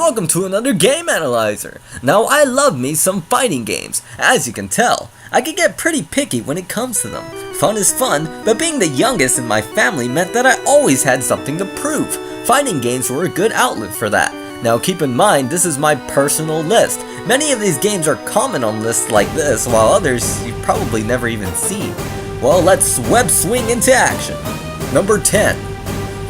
welcome to another Game Analyzer. Now I love me some fighting games. As you can tell, I can get pretty picky when it comes to them. Fun is fun, but being the youngest in my family meant that I always had something to prove. Fighting games were a good outlet for that. Now keep in mind, this is my personal list. Many of these games are common on lists like this, while others you've probably never even seen. Well, let's web swing into action. Number 10.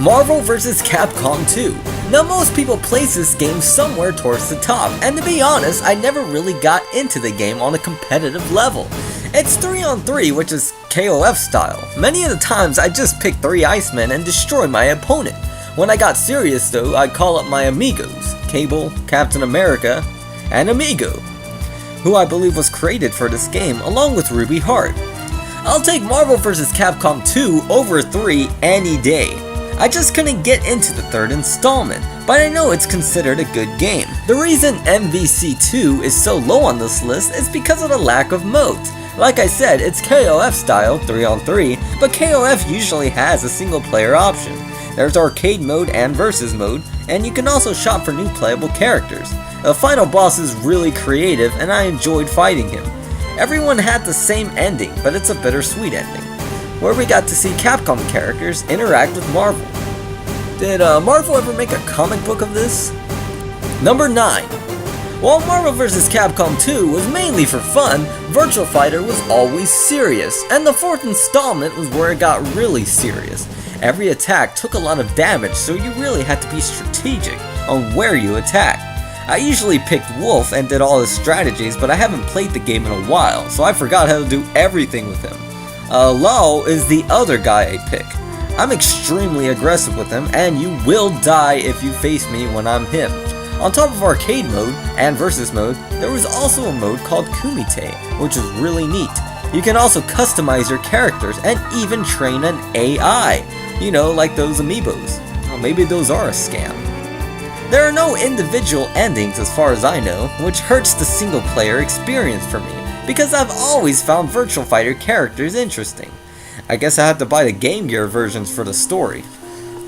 Marvel vs. Capcom 2. Now most people place this game somewhere towards the top, and to be honest, I never really got into the game on a competitive level. It's 3-on-3, which is KOF style. Many of the times I just pick 3 Icemen and destroy my opponent. When I got serious though, I'd call up my amigos, Cable, Captain America, and Amigo, who I believe was created for this game along with Ruby Heart. I'll take Marvel vs. Capcom 2 over 3 any day. I just couldn't get into the third installment, but I know it's considered a good game. The reason MVC2 is so low on this list is because of the lack of modes. Like I said, it's KOF style, 3-on-3, but KOF usually has a single player option. There's arcade mode and versus mode, and you can also shop for new playable characters. The final boss is really creative and I enjoyed fighting him. Everyone had the same ending, but it's a bittersweet ending, where we got to see Capcom characters interact with Marvel. Did Marvel ever make a comic book of this? Number 9. While Marvel vs. Capcom 2 was mainly for fun, Virtua Fighter was always serious, and the 4th installment was where it got really serious. Every attack took a lot of damage, so you really had to be strategic on where you attacked. I usually picked Wolf and did all his strategies, but I haven't played the game in a while, so I forgot how to do everything with him. Lao is the other guy I pick. I'm extremely aggressive with him, and you will die if you face me when I'm him. On top of arcade mode and versus mode, there was also a mode called Kumite, which is really neat. You can also customize your characters and even train an AI. You know, like those amiibos. Well, maybe those are a scam. There are no individual endings as far as I know, which hurts the single player experience for me, because I've always found Virtua Fighter characters interesting. I guess I had to buy the Game Gear versions for the story.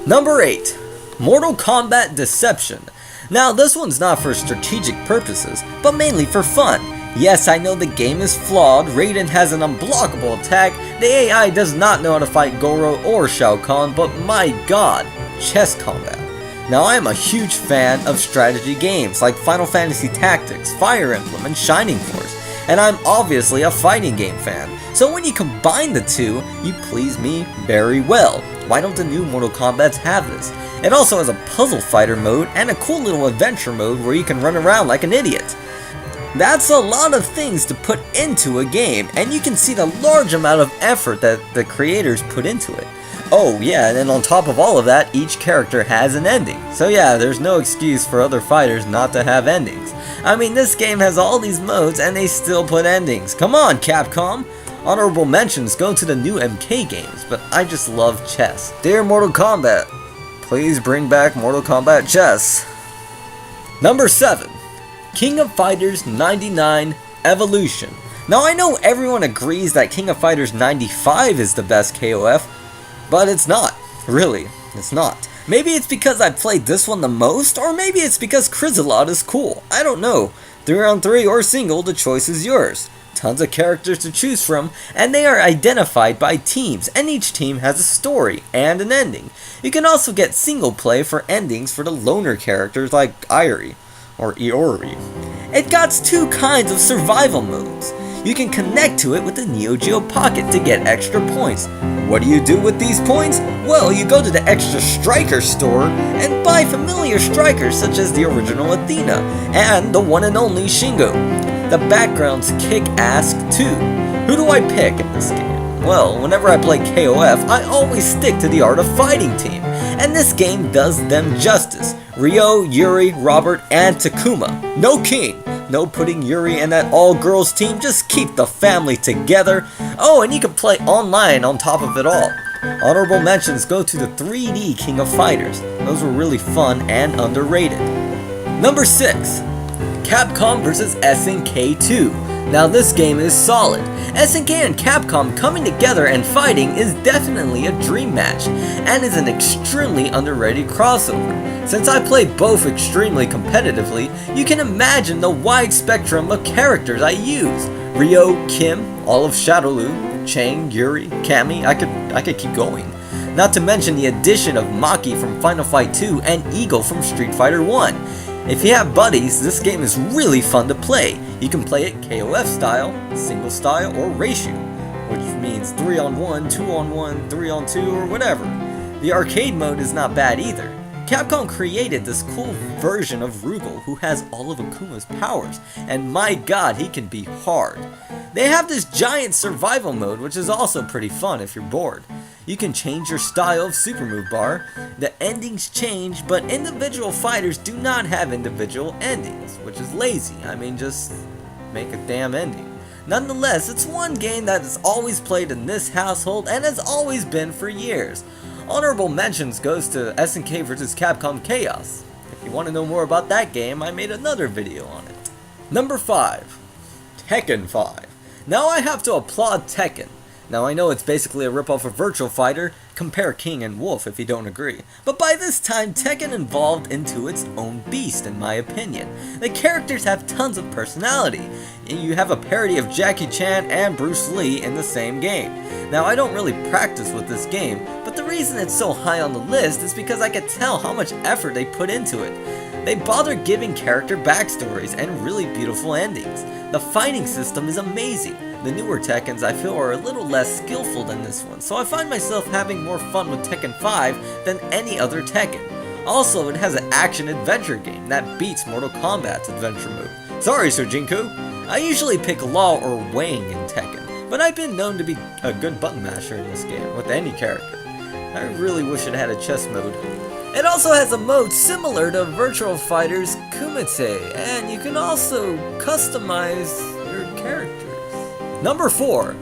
Number 8. Mortal Kombat Deception. Now this one's not for strategic purposes, but mainly for fun. Yes, I know the game is flawed, Raiden has an unblockable attack, the AI does not know how to fight Goro or Shao Kahn, but my god, chess combat. Now I am a huge fan of strategy games like Final Fantasy Tactics, Fire Emblem, and Shining Force. And I'm obviously a fighting game fan, so when you combine the two, you please me very well. Why don't the new Mortal Kombats have this? It also has a puzzle fighter mode and a cool little adventure mode where you can run around like an idiot. That's a lot of things to put into a game, and you can see the large amount of effort that the creators put into it. Oh yeah, and then on top of all of that, each character has an ending. So yeah, there's no excuse for other fighters not to have endings. I mean, this game has all these modes and they still put endings. Come on, Capcom! Honorable mentions go to the new MK games, but I just love chess. Dear Mortal Kombat, please bring back Mortal Kombat chess. Number 7. King of Fighters 99 Evolution. Now I know everyone agrees that King of Fighters 95 is the best KOF, but it's not. Really, it's not. Maybe it's because I played this one the most, or maybe it's because Chrysalot is cool. I don't know. 3-on-3 or single, the choice is yours. Tons of characters to choose from, and they are identified by teams, and each team has a story and an ending. You can also get single play for endings for the loner characters like Iori, or Iori. It got 2 kinds of survival modes. You can connect to it with the Neo Geo Pocket to get extra points. What do you do with these points? Well, you go to the Extra Striker store and buy familiar strikers such as the original Athena and the one and only Shingo. The backgrounds kick ass too. Who do I pick in this game? Well, whenever I play KOF, I always stick to the Art of Fighting team, and this game does them justice. Ryo, Yuri, Robert, and Takuma. No king. No putting Yuri in that all-girls team, just keep the family together. Oh, and you can play online on top of it all. Honorable mentions go to the 3D King of Fighters. Those were really fun and underrated. Number 6. Capcom vs. SNK 2. Now this game is solid. SNK and Capcom coming together and fighting is definitely a dream match, and is an extremely underrated crossover. Since I play both extremely competitively, you can imagine the wide spectrum of characters I use. Ryo, Kim, all of Shadowloo, Chang, Yuri, Cammy, I could keep going. Not to mention the addition of Maki from Final Fight 2 and Eagle from Street Fighter 1. If you have buddies, this game is really fun to play. You can play it KOF style, single style, or ratio, which means 3-on-1, 2-on-1, 3-on-2, or whatever. The arcade mode is not bad either. Capcom created this cool version of Rugal who has all of Akuma's powers, and my god, he can be hard. They have this giant survival mode, which is also pretty fun if you're bored. You can change your style of super move bar, the endings change, but individual fighters do not have individual endings, which is lazy. I mean, just make a damn ending. Nonetheless, it's one game that is always played in this household and has always been for years. Honorable mentions goes to SNK vs Capcom Chaos. If you want to know more about that game, I made another video on it. Number 5. Tekken 5. Now I have to applaud Tekken. Now I know it's basically a ripoff of Virtua Fighter, compare King and Wolf if you don't agree, but by this time Tekken evolved into its own beast in my opinion. The characters have tons of personality. You have a parody of Jackie Chan and Bruce Lee in the same game. Now I don't really practice with this game, but the reason it's so high on the list is because I could tell how much effort they put into it. They bother giving character backstories and really beautiful endings. The fighting system is amazing. The newer Tekkens I feel are a little less skillful than this one, so I find myself having more fun with Tekken 5 than any other Tekken. Also, it has an action-adventure game that beats Mortal Kombat's adventure mode. Sorry, Sojinku. I usually pick Law or Wang in Tekken, but I've been known to be a good button masher in this game, with any character. I really wish it had a chess mode. It also has a mode similar to Virtua Fighter's Kumite, and you can also customize your characters. Number 4.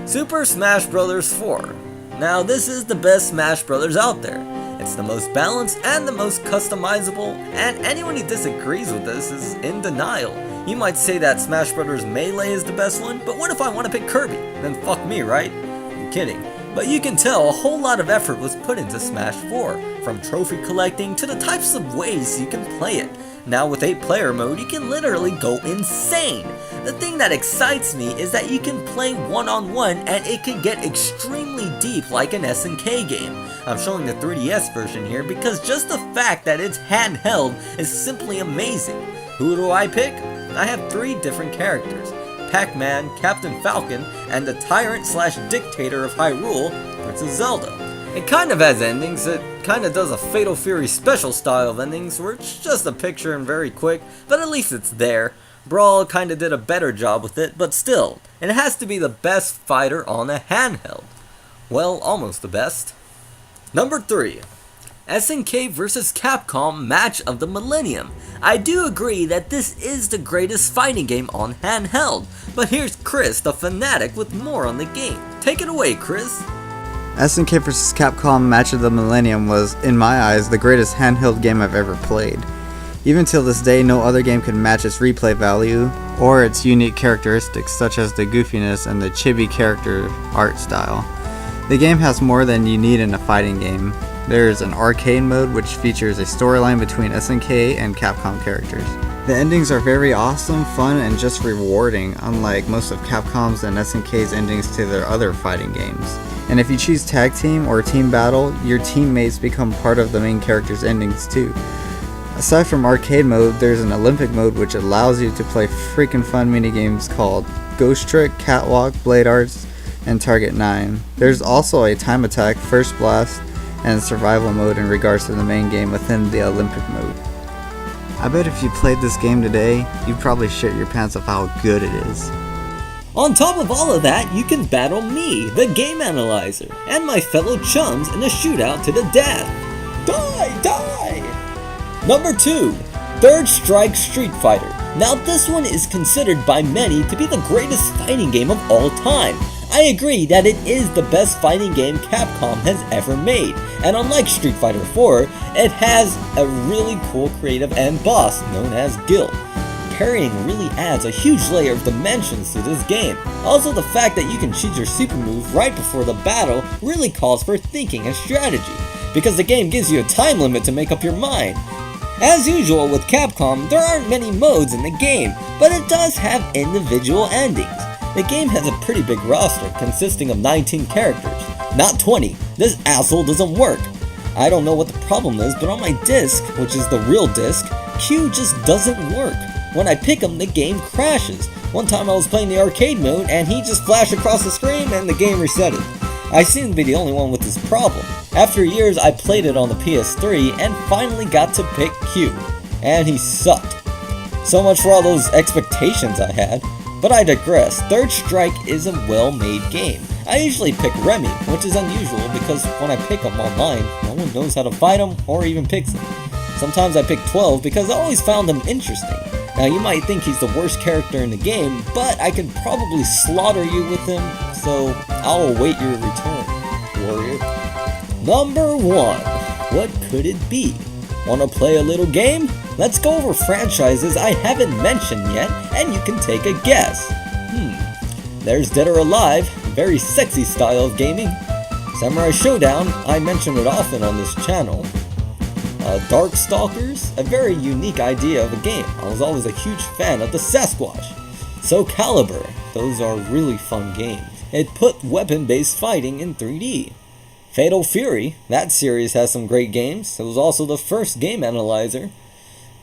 Super Smash Bros. 4. Now this is the best Smash Bros. Out there. It's the most balanced and the most customizable, and anyone who disagrees with this is in denial. You might say that Smash Bros. Melee is the best one, but what if I want to pick Kirby? Then fuck me, right? I'm kidding. But you can tell a whole lot of effort was put into Smash 4, from trophy collecting to the types of ways you can play it. Now with 8-player mode, you can literally go insane! The thing that excites me is that you can play one-on-one and it can get extremely deep like an SNK game. I'm showing the 3DS version here because just the fact that it's handheld is simply amazing. Who do I pick? I have 3 different characters. Pac-Man, Captain Falcon, and the tyrant/dictator of Hyrule, Princess Zelda. It kind of has endings. It kind of does a Fatal Fury special style of endings where it's just a picture and very quick, but at least it's there. Brawl kind of did a better job with it, but still, it has to be the best fighter on a handheld. Well, almost the best. Number 3. SNK vs Capcom Match of the Millennium. I do agree that this is the greatest fighting game on handheld, but here's Chris the Fanatic with more on the game. Take it away, Chris. SNK vs Capcom Match of the Millennium was, in my eyes, the greatest handheld game I've ever played. Even till this day, no other game can match its replay value, or its unique characteristics such as the goofiness and the chibi character art style. The game has more than you need in a fighting game. There's an arcade mode which features a storyline between SNK and Capcom characters. The endings are very awesome, fun, and just rewarding, unlike most of Capcom's and SNK's endings to their other fighting games. And if you choose tag team or team battle, your teammates become part of the main character's endings too. Aside from arcade mode, there's an Olympic mode which allows you to play freaking fun minigames called Ghost Trick, Catwalk, Blade Arts, and Target 9. There's also a time attack, first blast, and survival mode in regards to the main game within the Olympic mode. I bet if you played this game today, you'd probably shit your pants of how good it is. On top of all of that, you can battle me, the Game Analyzer, and my fellow chums in a shootout to the death. Die! Die! Number 2. Third Strike Street Fighter. Now this one is considered by many to be the greatest fighting game of all time. I agree that it is the best fighting game Capcom has ever made, and unlike Street Fighter 4, it has a really cool creative end boss known as Gil. parrying really adds a huge layer of dimensions to this game. Also, the fact that you can choose your super move right before the battle really calls for thinking and strategy, because the game gives you a time limit to make up your mind. As usual with Capcom, there aren't many modes in the game, but it does have individual endings. The game has a pretty big roster, consisting of 19 characters. Not 20, this asshole doesn't work. I don't know what the problem is, but on my disc, which is the real disc, Q just doesn't work. When I pick him, the game crashes. One time I was playing the arcade mode, and he just flashed across the screen and the game resetted. I seem to be the only one with this problem. After years, I played it on the PS3 and finally got to pick Q, and he sucked. So much for all those expectations I had. But I digress. Third Strike is a well-made game. I usually pick Remy, which is unusual because when I pick him online, no one knows how to fight him or even picks him. Sometimes I pick 12 because I always found him interesting. Now you might think he's the worst character in the game, but I can probably slaughter you with him, so I'll await your return, warrior. Number 1. What could it be? Wanna play a little game? Let's go over franchises I haven't mentioned yet, and you can take a guess. There's Dead or Alive, very sexy style of gaming. Samurai Showdown, I mention it often on this channel. Darkstalkers, a very unique idea of a game. I was always a huge fan of the Sasquatch. Soul Calibur, those are really fun games. It put weapon-based fighting in 3D. Fatal Fury, that series has some great games. It was also the first game analyzer.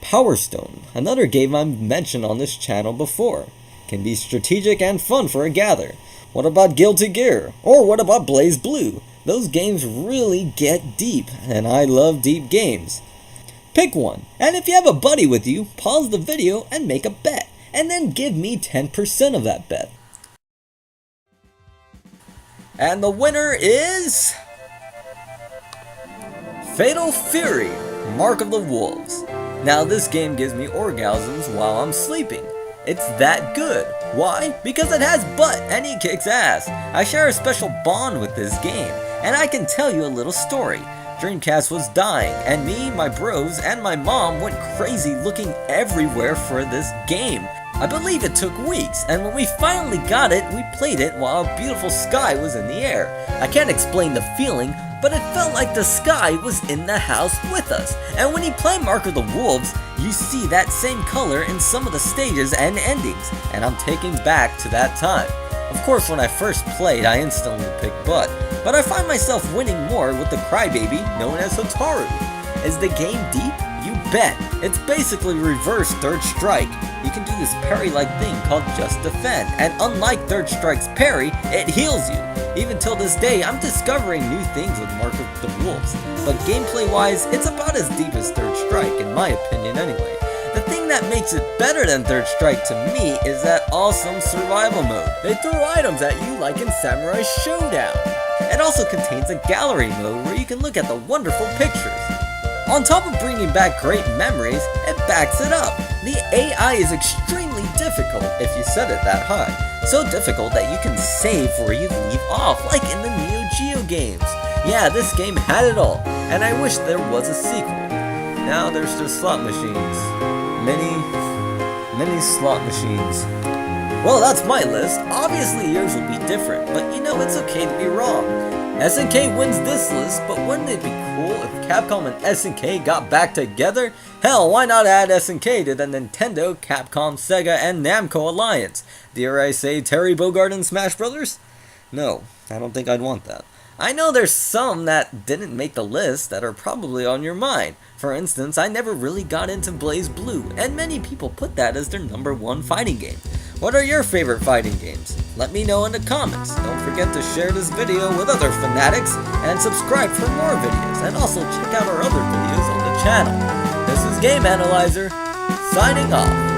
Power Stone, another game I've mentioned on this channel before. Can be strategic and fun for a gather. What about Guilty Gear? Or what about Blaze Blue? Those games really get deep, and I love deep games. Pick one, and if you have a buddy with you, pause the video and make a bet, and then give me 10% of that bet. And the winner is... Fatal Fury, Mark of the Wolves. Now this game gives me orgasms while I'm sleeping. It's that good. Why? Because it has butt and he kicks ass. I share a special bond with this game, and I can tell you a little story. Dreamcast was dying, and me, my bros, and my mom went crazy looking everywhere for this game. I believe it took weeks, and when we finally got it, we played it while a beautiful sky was in the air. I can't explain the feeling, but it felt like the sky was in the house with us. And when you play Mark of the Wolves, you see that same color in some of the stages and endings, and I'm taken back to that time. Of course, when I first played, I instantly picked butt, but I find myself winning more with the crybaby known as Hotaru. Is the game deep? You bet. It's basically reverse Third Strike. You can do this parry-like thing called Just Defend, and unlike Third Strike's parry, it heals you. Even till this day, I'm discovering new things with Mark of the Wolves, but gameplay-wise, it's about as deep as Third Strike, in my opinion anyway. The thing that makes it better than Third Strike to me is that awesome survival mode. They throw items at you like in Samurai Showdown. It also contains a gallery mode where you can look at the wonderful pictures. On top of bringing back great memories, it backs it up. The AI is extremely difficult if you set it that high. So difficult that you can save where you leave off, like in the Neo Geo games. Yeah, this game had it all, and I wish there was a sequel. Now there's just slot machines. Many slot machines. Well, that's my list. Obviously yours will be different, but you know it's okay to be wrong. SNK wins this list, but wouldn't it be cool if Capcom and SNK got back together? Hell, why not add SNK to the Nintendo, Capcom, Sega, and Namco alliance? Dare I say Terry Bogard and Smash Brothers? No, I don't think I'd want that. I know there's some that didn't make the list that are probably on your mind. For instance, I never really got into Blaze Blue, and many people put that as their #1 fighting game. What are your favorite fighting games? Let me know in the comments. Don't forget to share this video with other fanatics, and subscribe for more videos, and also check out our other videos on the channel. This is Game Analyzer, signing off.